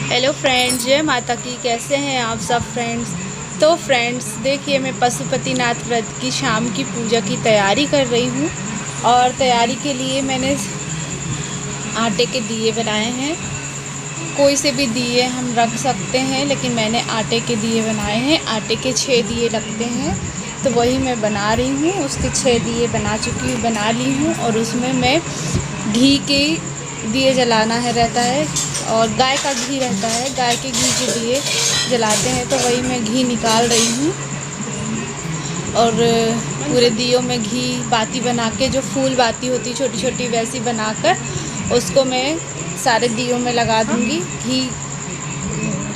Hello friends, जय माता की। कैसे हैं आप सब फ्रेंड्स। तो फ्रेंड्स देखिए, मैं पशुपतिनाथ व्रत की शाम की पूजा की तैयारी कर रही हूँ। और तैयारी के लिए मैंने आटे के दिए बनाए हैं। कोई से भी दिए हम रख सकते हैं, लेकिन मैंने आटे के दिए बनाए हैं। आटे के 6 दिए लगते हैं, तो वही मैं बना रही हूँ। उसके 6 दिए बना ली हूँ। और उसमें मैं घी के दिए जलाना है रहता है, और गाय का घी रहता है। गाय के घी के दिए जलाते हैं, तो वही मैं घी निकाल रही हूँ। और पूरे दियों में घी बाती बना के, जो फूल बाती होती छोटी छोटी, वैसी बनाकर उसको मैं सारे दियों में लगा दूँगी। घी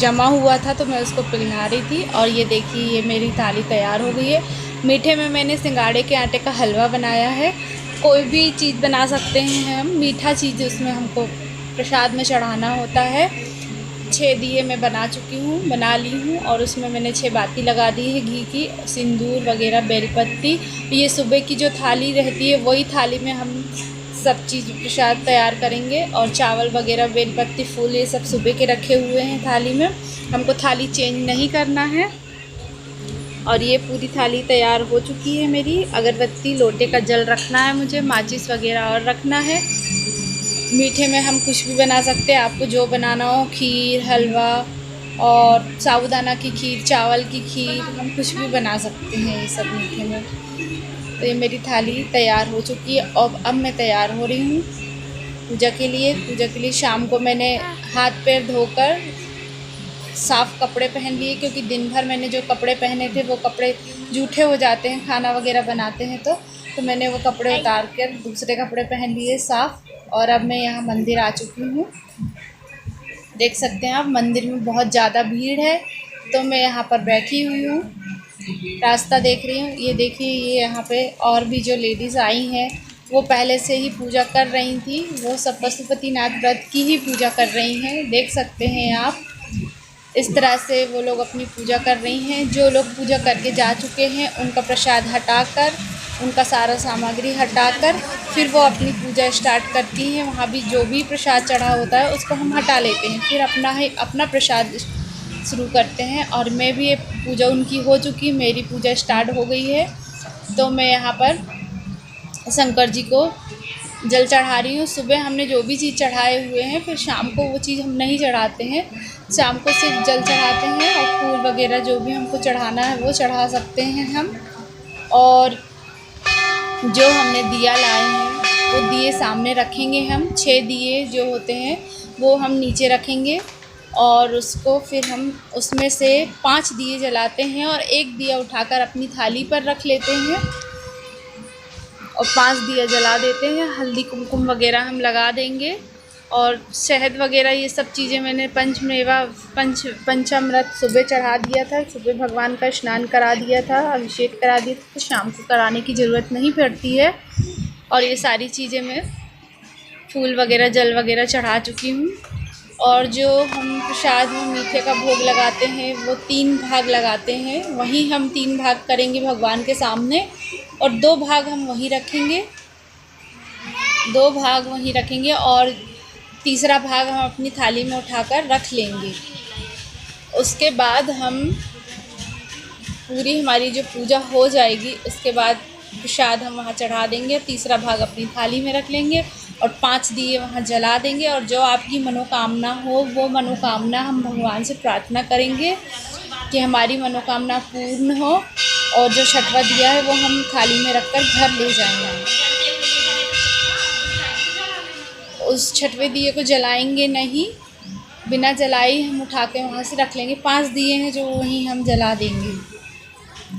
जमा हुआ था तो मैं उसको पिघला रही थी। और ये देखिए, ये मेरी थाली तैयार हो गई है। मीठे में मैंने सिंगाड़े के आटे का हलवा बनाया है। कोई भी चीज़ बना सकते हैं हम, मीठा चीज़ उसमें हमको प्रसाद में चढ़ाना होता है। 6 दिए मैं बना ली हूँ। और उसमें मैंने 6 बाती लगा दी है घी की, सिंदूर वगैरह, बेलपत्ती। ये सुबह की जो थाली रहती है, वही थाली में हम सब चीज़ प्रसाद तैयार करेंगे। और चावल वगैरह, बेलपत्ती, फूल, ये सब सुबह के रखे हुए हैं थाली में। हमको थाली चेंज नहीं करना है। और ये पूरी थाली तैयार हो चुकी है मेरी। अगरबत्ती, लोटे का जल रखना है मुझे, माचिस वगैरह और रखना है। मीठे में हम कुछ भी बना सकते हैं, आपको जो बनाना हो, खीर, हलवा और साबूदाना की खीर, चावल की खीर, हम कुछ भी बना सकते हैं ये सब मीठे में। तो ये मेरी थाली तैयार हो चुकी है। और अब मैं तैयार हो रही हूँ पूजा के लिए। शाम को मैंने हाथ पैर धोकर साफ़ कपड़े पहन लिए, क्योंकि दिन भर मैंने जो कपड़े पहने थे वो कपड़े जूठे हो जाते हैं, खाना वगैरह बनाते हैं तो मैंने वो कपड़े उतार कर दूसरे कपड़े पहन लिए साफ़। और अब मैं यहाँ मंदिर आ चुकी हूँ। देख सकते हैं आप, मंदिर में बहुत ज़्यादा भीड़ है, तो मैं यहाँ पर बैठी हुई हूँ, रास्ता देख रही हूँ। ये देखिए, ये यहाँ पे और भी जो लेडीज़ आई हैं, वो पहले से ही पूजा कर रही थी। वो सब पशुपतिनाथ व्रत की ही पूजा कर रही हैं। देख सकते हैं आप, इस तरह से वो लोग अपनी पूजा कर रही हैं। जो लोग पूजा करके जा चुके हैं, उनका प्रसाद हटाकर, उनका सारा सामग्री हटाकर फिर वो अपनी पूजा स्टार्ट करती हैं। वहाँ भी जो भी प्रसाद चढ़ा होता है उसको हम हटा लेते हैं, फिर अपना प्रसाद शुरू करते हैं। और मैं भी, ये पूजा उनकी हो चुकी, मेरी पूजा स्टार्ट हो गई है। तो मैं यहाँ पर शंकर जी को जल चढ़ा रही हूँ। सुबह हमने जो भी चीज़ चढ़ाए हुए हैं, फिर शाम को वो चीज़ हम नहीं चढ़ाते हैं। शाम को सिर्फ जल चढ़ाते हैं, और फूल वगैरह जो भी हमको चढ़ाना है वो चढ़ा सकते हैं हम। और जो हमने दिया लाए हैं, वो दिए सामने रखेंगे हम। 6 दिए जो होते हैं वो हम नीचे रखेंगे। और उसको फिर हम उसमें से 5 दिए जलाते हैं, और 1 दिया उठाकर अपनी थाली पर रख लेते हैं, और 5 दिया जला देते हैं। हल्दी कुमकुम वगैरह हम लगा देंगे, और शहद वगैरह ये सब चीज़ें मैंने पंचामृत सुबह चढ़ा दिया था। सुबह भगवान का स्नान करा दिया था, अभिषेक करा दिया था, तो शाम को कराने की ज़रूरत नहीं पड़ती है। और ये सारी चीज़ें मैं फूल वगैरह, जल वगैरह चढ़ा चुकी हूँ। और जो हम प्रसाद में मीठे का भोग लगाते हैं, वो 3 भाग लगाते हैं। वहीं हम 3 भाग करेंगे भगवान के सामने, और 2 भाग हम वहीं रखेंगे। 2 भाग वहीं रखेंगे, और तीसरा भाग हम अपनी थाली में उठाकर रख लेंगे। उसके बाद हम पूरी हमारी जो पूजा हो जाएगी, उसके बाद प्रसाद हम वहाँ चढ़ा देंगे, तीसरा भाग अपनी थाली में रख लेंगे, और 5 दिए वहाँ जला देंगे। और जो आपकी मनोकामना हो, वो मनोकामना हम भगवान से प्रार्थना करेंगे कि हमारी मनोकामना पूर्ण हो। और जो 6वां दिया है वो हम थाली में रखकर घर ले जाएंगे। उस 6वें दिए को जलाएंगे नहीं, बिना जलाई हम उठा के वहाँ से रख लेंगे। 5 दिए हैं जो वहीं हम जला देंगे।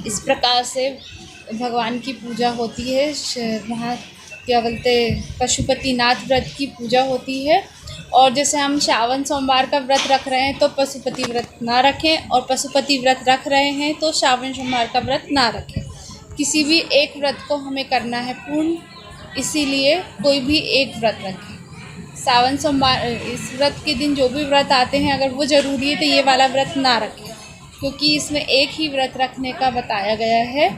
इस प्रकार से भगवान की पूजा होती है। वहाँ क्या बोलते, पशुपतिनाथ व्रत की पूजा होती है। और जैसे हम श्रावण सोमवार का व्रत रख रहे हैं, तो पशुपति व्रत ना रखें, और पशुपति व्रत रख रहे हैं तो श्रावण सोमवार का व्रत ना रखें। किसी भी एक व्रत को हमें करना है पूर्ण, इसीलिए कोई भी एक व्रत रखें। सावन सोमवार, इस व्रत के दिन जो भी व्रत आते हैं, अगर वो ज़रूरी है तो ये वाला व्रत ना रखें, क्योंकि इसमें एक ही व्रत रखने का बताया गया है।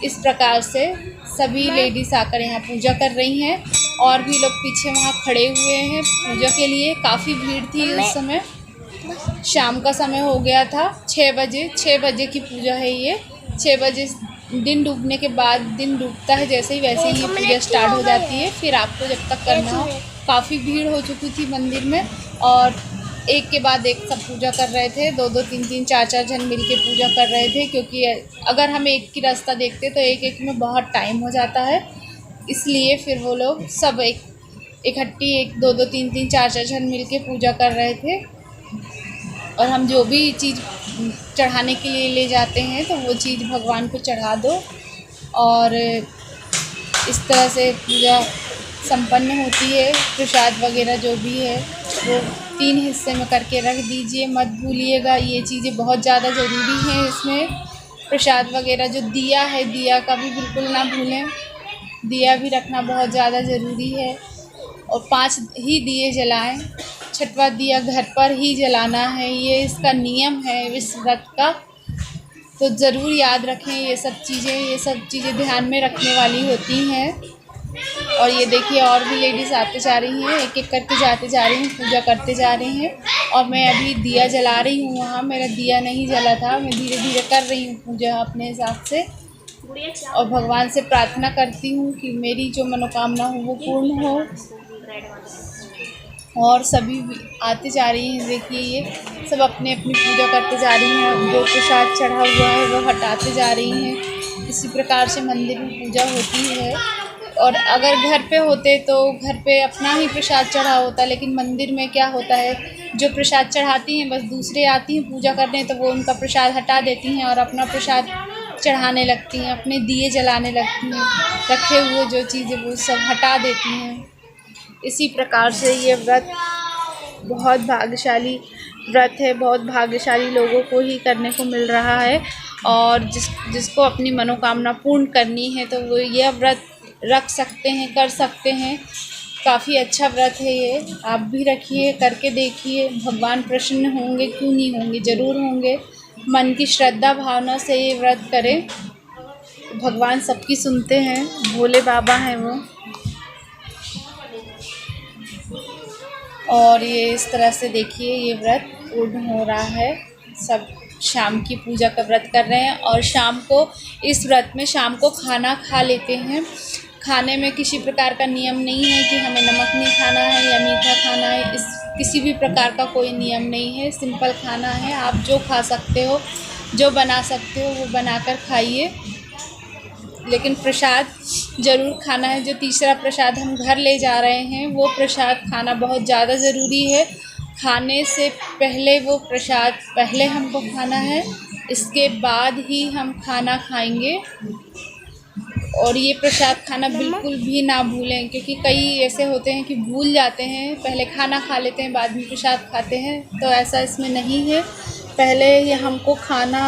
इस प्रकार से सभी लेडीज़ आकर यहाँ पूजा कर रही हैं, और भी लोग पीछे वहाँ खड़े हुए हैं पूजा के लिए। काफ़ी भीड़ थी उस समय। शाम का समय हो गया था 6 बजे की पूजा है ये। 6 बजे दिन डूबने के बाद, दिन डूबता है जैसे ही वैसे ही ये पूजा स्टार्ट हो जाती है। फिर आपको जब तक करना हो, काफ़ी भीड़ हो चुकी थी मंदिर में और एक के बाद एक सब पूजा कर रहे थे। 2-2, 3-3, 4-4 जन मिल के पूजा कर रहे थे, क्योंकि अगर हम एक की रास्ता देखते तो एक में बहुत टाइम हो जाता है। इसलिए फिर वो लोग सब इकट्ठी 1-2-2, 3-3, 4-4 जन मिल के पूजा कर रहे थे। और हम जो भी चीज़ चढ़ाने के लिए ले जाते हैं तो वो चीज़ भगवान को चढ़ा दो, और इस तरह से पूजा संपन्न होती है। प्रसाद वगैरह जो भी है वो 3 हिस्से में करके रख दीजिए, मत भूलिएगा। ये चीज़ें बहुत ज़्यादा ज़रूरी हैं इसमें। प्रसाद वगैरह जो दिया है, दिया का भी बिल्कुल ना भूलें, दिया भी रखना बहुत ज़्यादा ज़रूरी है। और 5 ही दिए जलाएं, छठवां दिया घर पर ही जलाना है, ये इसका नियम है इस व्रत का। तो ज़रूर याद रखें ये सब चीज़ें ध्यान में रखने वाली होती हैं। और ये देखिए और भी लेडीज़ आते जा रही हैं, एक एक करके जाते जा रही हैं, पूजा करते जा रही हैं। और मैं अभी दिया जला रही हूँ, वहाँ मेरा दिया नहीं जला था। मैं धीरे धीरे कर रही हूँ पूजा अपने हिसाब से, और भगवान से प्रार्थना करती हूँ कि मेरी जो मनोकामना हो वो पूर्ण हो। और सभी आते जा रही हैं, देखिए ये सब अपने अपनी पूजा करते जा रही हैं। जो प्रसाद चढ़ा हुआ है वो हटाते जा रही हैं। इसी प्रकार से मंदिर में पूजा होती है। और अगर घर पे होते तो घर पे अपना ही प्रसाद चढ़ा होता, लेकिन मंदिर में क्या होता है, जो प्रसाद चढ़ाती हैं बस दूसरे आती हैं पूजा करने तो वो उनका प्रसाद हटा देती हैं और अपना प्रसाद चढ़ाने लगती हैं, अपने दिए जलाने लगती हैं, रखे हुए जो चीज़ें वो सब हटा देती हैं। इसी प्रकार से ये व्रत बहुत भाग्यशाली व्रत है, बहुत भाग्यशाली लोगों को ही करने को मिल रहा है। और जिसको अपनी मनोकामना पूर्ण करनी है तो वो यह व्रत रख सकते हैं, कर सकते हैं। काफ़ी अच्छा व्रत है ये, आप भी रखिए, करके देखिए। भगवान प्रसन्न होंगे, क्यों नहीं होंगे, ज़रूर होंगे। मन की श्रद्धा भावना से ये व्रत करें, भगवान सबकी सुनते हैं, भोले बाबा हैं वो। और ये इस तरह से देखिए ये व्रत पूर्ण हो रहा है। सब शाम की पूजा का व्रत कर रहे हैं और शाम को इस व्रत में शाम को खाना खा लेते हैं। खाने में किसी प्रकार का नियम नहीं है कि हमें नमक नहीं खाना है या मीठा खाना है, इस किसी भी प्रकार का कोई नियम नहीं है। सिंपल खाना है, आप जो खा सकते हो, जो बना सकते हो वो बनाकर खाइए, लेकिन प्रसाद ज़रूर खाना है। जो तीसरा प्रसाद हम घर ले जा रहे हैं वो प्रसाद खाना बहुत ज़्यादा ज़रूरी है। खाने से पहले वो प्रसाद पहले हमको खाना है, इसके बाद ही हम खाना खाएंगे। और ये प्रसाद खाना बिल्कुल भी ना भूलें, क्योंकि कई ऐसे होते हैं कि भूल जाते हैं, पहले खाना खा लेते हैं बाद में प्रसाद खाते हैं, तो ऐसा इसमें नहीं है। पहले ये हमको खाना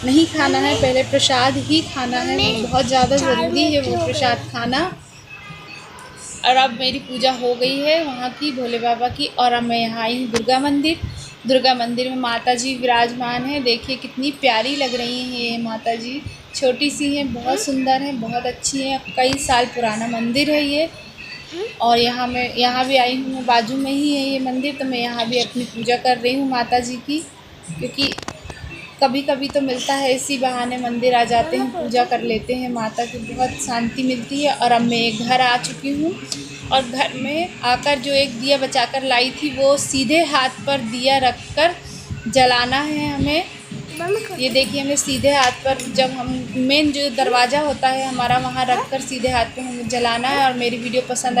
नहीं खाना है, पहले प्रसाद ही खाना है, बहुत ज़्यादा ज़रूरी है वो प्रसाद खाना। और अब मेरी पूजा हो गई है वहाँ की भोले बाबा की, और अब मैं यहाँ आई हूँ दुर्गा मंदिर में माता जी विराजमान है। देखिए कितनी प्यारी लग रही हैं ये माता जी, छोटी सी हैं, बहुत सुंदर हैं, बहुत अच्छी हैं। कई साल पुराना मंदिर है ये। और यहाँ भी आई हूँ, बाजू में ही है ये मंदिर, तो मैं यहाँ भी अपनी पूजा कर रही हूँ माता जी की, क्योंकि कभी कभी तो मिलता है, इसी बहाने मंदिर आ जाते हैं, पूजा कर लेते हैं माता की, बहुत शांति मिलती है। और अब मैं एक घर आ चुकी हूँ, और घर में आकर जो एक दिया बचाकर लाई थी वो सीधे हाथ पर दिया रखकर जलाना है हमें। ये देखिए हमें सीधे हाथ पर, जब हम मेन जो दरवाज़ा होता है हमारा वहाँ रखकर सीधे हाथ पे हमें जलाना है। और मेरी वीडियो पसंद आए